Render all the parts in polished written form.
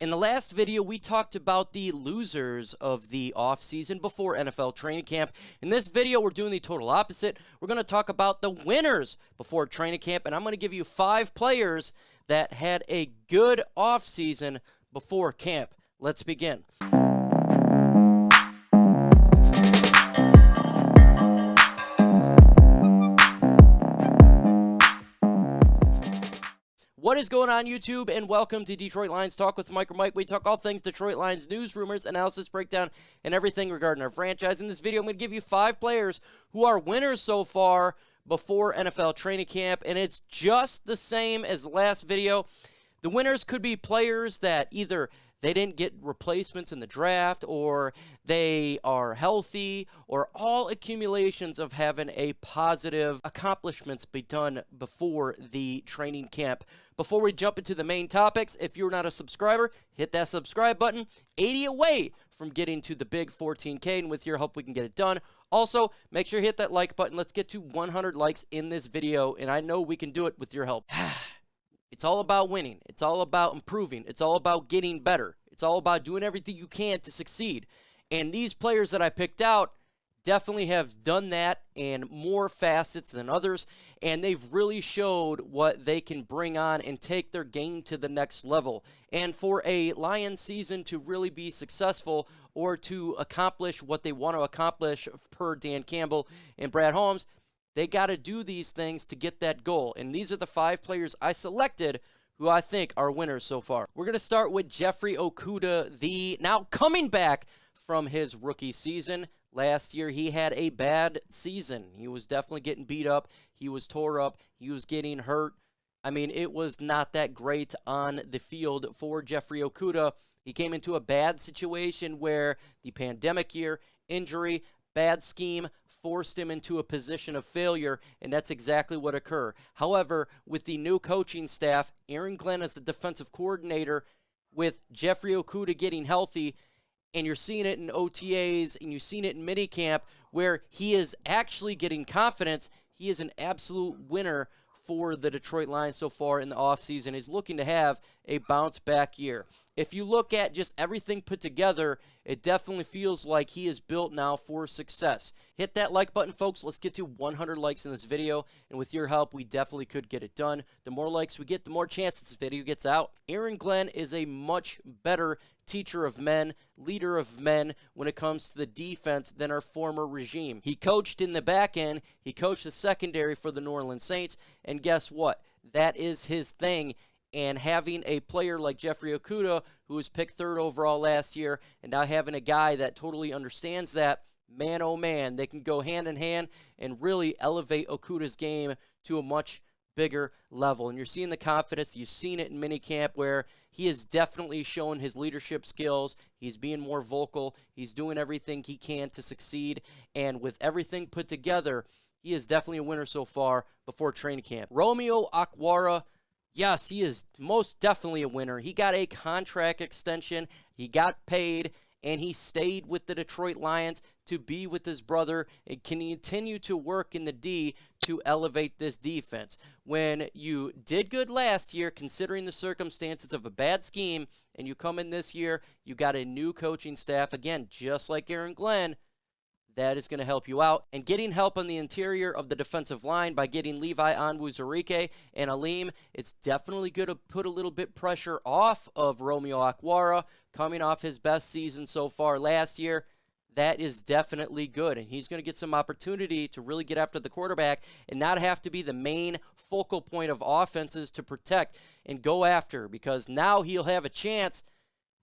In the last video, we talked about the losers of the offseason before NFL training camp. In this video, we're doing the total opposite. We're going to talk about the winners before training camp, and I'm going to give you 5 players that had a good offseason before camp. Let's begin. What is going on, YouTube, and welcome to Detroit Lions Talk with MicroMike. We talk all things Detroit Lions news, rumors, analysis, breakdown, and everything regarding our franchise. In this video, I'm going to give you 5 players who are winners so far before NFL training camp, and it's just the same as the last video. The winners could be players that either they didn't get replacements in the draft, or they are healthy, or all accumulations of having a positive accomplishments be done before the training camp. Before we jump into the main topics, if you're not a subscriber, hit that subscribe button. 80 away from getting to the big 14K, and with your help, we can get it done. Also, make sure you hit that like button. Let's get to 100 likes in this video, and I know we can do it with your help. It's all about winning. It's all about improving. It's all about getting better. It's all about doing everything you can to succeed. And these players that I picked out definitely have done that in more facets than others. And they've really showed what they can bring on and take their game to the next level. And for a Lions season to really be successful or to accomplish what they want to accomplish per Dan Campbell and Brad Holmes, they got to do these things to get that goal. And these are the 5 players I selected who I think are winners so far. We're going to start with Jeffrey Okudah, the now coming back from his rookie season. Last year, he had a bad season. He was definitely getting beat up. He was tore up. He was getting hurt. I mean, it was not that great on the field for Jeffrey Okudah. He came into a bad situation where the pandemic year, injury, bad scheme forced him into a position of failure, and that's exactly what occurred. However, with the new coaching staff, Aaron Glenn as the defensive coordinator, with Jeffrey Okudah getting healthy, and you're seeing it in OTAs, and you've seen it in minicamp, where he is actually getting confidence. He is an absolute winner for the Detroit Lions so far in the offseason. He's looking to have a bounce-back year. If you look at just everything put together, it definitely feels like he is built now for success. Hit that like button, folks. Let's get to 100 likes in this video, and with your help, we definitely could get it done. The more likes we get, the more chance this video gets out. Aaron Glenn is a much better teacher of men, leader of men when it comes to the defense than our former regime. He coached in the back end. He coached the secondary for the New Orleans Saints, and guess what? That is his thing. And having a player like Jeffrey Okudah, who was picked 3rd overall last year, and now having a guy that totally understands that, man, oh man, they can go hand in hand and really elevate Okudah's game to a much bigger level. And you're seeing the confidence. You've seen it in minicamp where he has definitely shown his leadership skills. He's being more vocal. He's doing everything he can to succeed. And with everything put together, he is definitely a winner so far before training camp. Romeo Okwara, yes, he is most definitely a winner. He got a contract extension. He got paid, and he stayed with the Detroit Lions to be with his brother and can continue to work in the D to elevate this defense. When you did good last year, considering the circumstances of a bad scheme, and you come in this year, you got a new coaching staff, again, just like Aaron Glenn, that is going to help you out. And getting help on the interior of the defensive line by getting Levi Onwuzurike and Alim, it's definitely going to put a little bit pressure off of Romeo Okwara, coming off his best season so far last year. That is definitely good, and he's going to get some opportunity to really get after the quarterback and not have to be the main focal point of offenses to protect and go after, because now he'll have a chance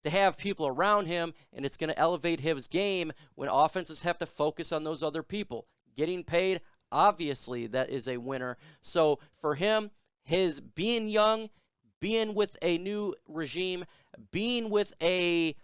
to have people around him, and it's going to elevate his game when offenses have to focus on those other people. Getting paid, obviously, that is a winner. So for him, his being young, being with a new regime, being with a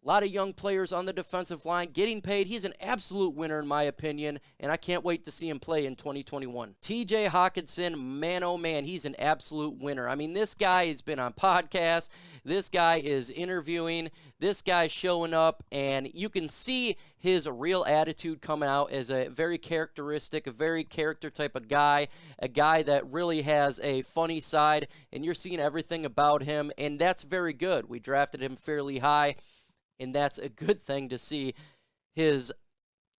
A lot of young players on the defensive line getting paid. He's an absolute winner in my opinion, and I can't wait to see him play in 2021. TJ Hockenson, man oh man, he's an absolute winner. I mean, this guy has been on podcasts. This guy is interviewing. This guy's showing up, and you can see his real attitude coming out as a very characteristic, a very character type of guy, a guy that really has a funny side, and you're seeing everything about him, and that's very good. We drafted him fairly high, and that's a good thing to see his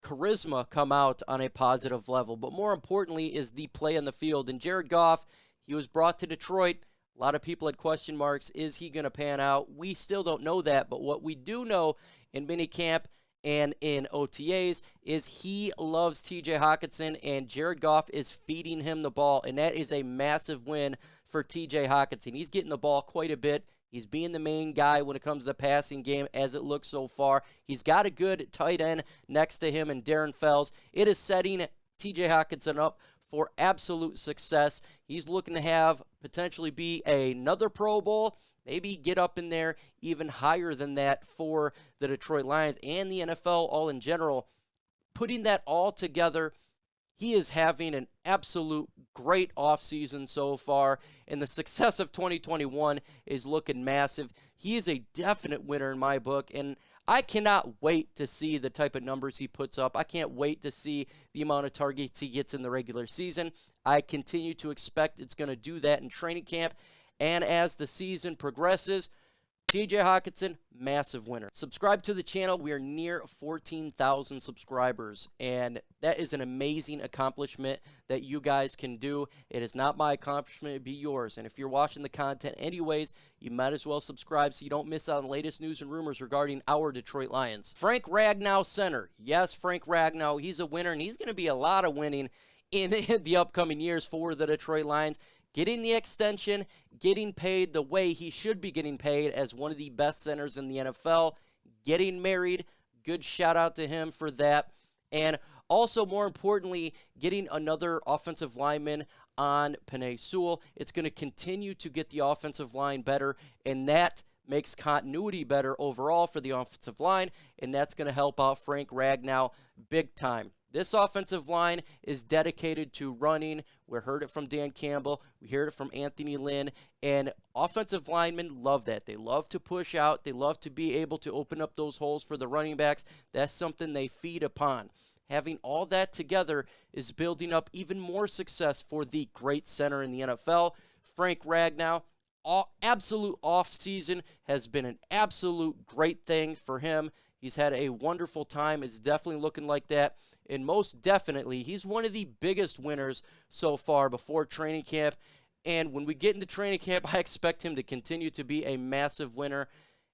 charisma come out on a positive level. But more importantly is the play on the field. And Jared Goff, he was brought to Detroit. A lot of people had question marks. Is he going to pan out? We still don't know that. But what we do know in minicamp and in OTAs is he loves TJ Hockenson, and Jared Goff is feeding him the ball. And that is a massive win for TJ Hockenson. He's getting the ball quite a bit. He's being the main guy when it comes to the passing game as it looks so far. He's got a good tight end next to him in Darren Fells. It is setting TJ Hockenson up for absolute success. He's looking to have potentially be another Pro Bowl, maybe get up in there even higher than that for the Detroit Lions and the NFL all in general. Putting that all together, he is having an absolute great offseason so far, and the success of 2021 is looking massive. He is a definite winner in my book, and I cannot wait to see the type of numbers he puts up. I can't wait to see the amount of targets he gets in the regular season. I continue to expect it's going to do that in training camp, and as the season progresses, TJ Hockenson, massive winner. Subscribe to the channel. We are near 14,000 subscribers, and that is an amazing accomplishment that you guys can do. It is not my accomplishment, it'd be yours. And if you're watching the content anyways, you might as well subscribe so you don't miss out on the latest news and rumors regarding our Detroit Lions. Frank Ragnow, center. Yes, Frank Ragnow, he's a winner, and he's going to be a lot of winning in the upcoming years for the Detroit Lions. Getting the extension, getting paid the way he should be getting paid as one of the best centers in the NFL, getting married, good shout out to him for that, and also more importantly, getting another offensive lineman on Penei Sewell. It's going to continue to get the offensive line better, and that makes continuity better overall for the offensive line, and that's going to help out Frank Ragnow big time. This offensive line is dedicated to running. We heard it from Dan Campbell. We heard it from Anthony Lynn. And offensive linemen love that. They love to push out. They love to be able to open up those holes for the running backs. That's something they feed upon. Having all that together is building up even more success for the great center in the NFL. Frank Ragnow, absolute offseason has been an absolute great thing for him. He's had a wonderful time. It's definitely looking like that. And most definitely, he's one of the biggest winners so far before training camp. And when we get into training camp, I expect him to continue to be a massive winner.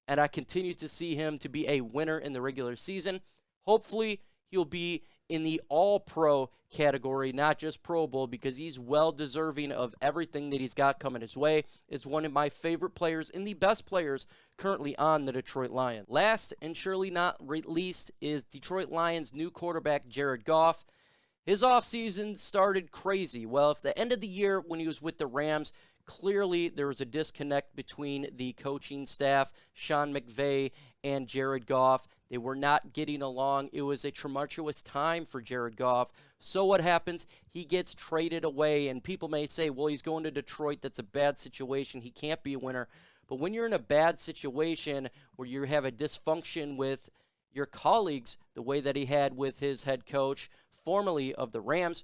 And I continue to see him to be a winner in the regular season. Hopefully, he'll be in the all-pro category, not just Pro Bowl, because he's well-deserving of everything that he's got coming his way. Is one of my favorite players and the best players currently on the Detroit Lions. Last and surely not least is Detroit Lions' new quarterback, Jared Goff. His offseason started crazy. Well, at the end of the year when he was with the Rams, clearly there was a disconnect between the coaching staff, Sean McVay, and Jared Goff. They were not getting along. It was a tumultuous time for Jared Goff. So what happens? He gets traded away, and people may say, well, he's going to Detroit. That's a bad situation. He can't be a winner. But when you're in a bad situation where you have a dysfunction with your colleagues, the way that he had with his head coach, formerly of the Rams,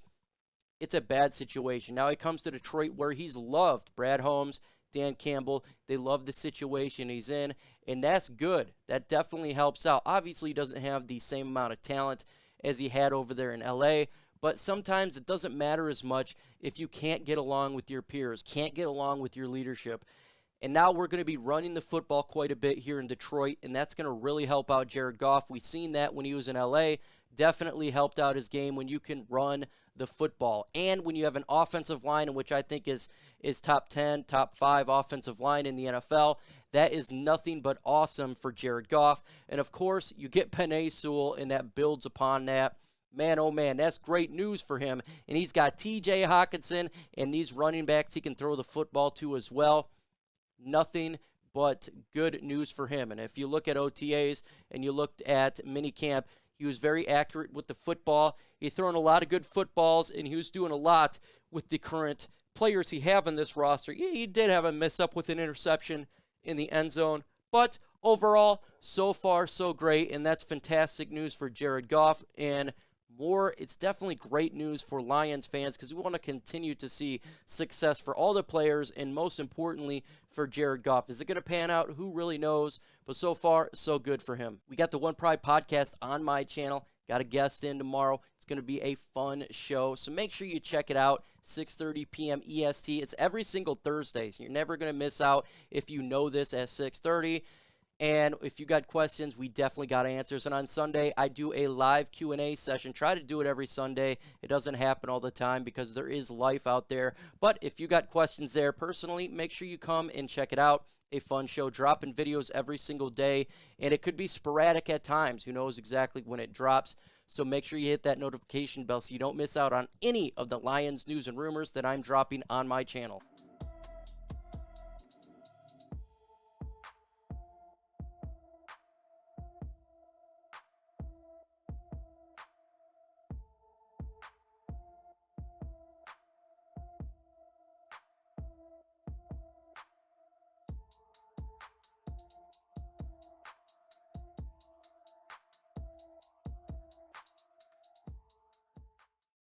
it's a bad situation. Now he comes to Detroit where he's loved. Brad Holmes, Dan Campbell, they love the situation he's in, and that's good. That definitely helps out. Obviously, he doesn't have the same amount of talent as he had over there in LA, but sometimes it doesn't matter as much if you can't get along with your peers, can't get along with your leadership. And now we're going to be running the football quite a bit here in Detroit, and that's going to really help out Jared Goff. We've seen that when he was in LA. Definitely helped out his game when you can run the football. And when you have an offensive line, in which I think is top 10, top 5 offensive line in the NFL, that is nothing but awesome for Jared Goff. And, of course, you get Penei Sewell, and that builds upon that. Man, oh, man, that's great news for him. And he's got T.J. Hockenson and these running backs he can throw the football to as well. Nothing but good news for him. And if you look at OTAs and you looked at minicamp, he was very accurate with the football. He thrown a lot of good footballs, and he was doing a lot with the current players he have in this roster. Yeah, he did have a miss up with an interception in the end zone, but overall, so far, so great, and that's fantastic news for Jared Goff. And more, it's definitely great news for Lions fans because we want to continue to see success for all the players and most importantly for Jared Goff. Is it going to pan out? Who really knows? But so far, so good for him. We got the OnePride podcast on my channel. Got a guest in tomorrow. It's going to be a fun show, so make sure you check it out. 6:30 p.m. EST. It's every single Thursday, so you're never going to miss out if you know this at 6:30. And if you got questions, we definitely got answers. And on Sunday, I do a live Q&A session. Try to do it every Sunday. It doesn't happen all the time because there is life out there. But if you got questions there personally, make sure you come and check it out. A fun show, dropping videos every single day. And it could be sporadic at times. Who knows exactly when it drops. So make sure you hit that notification bell so you don't miss out on any of the Lions news and rumors that I'm dropping on my channel.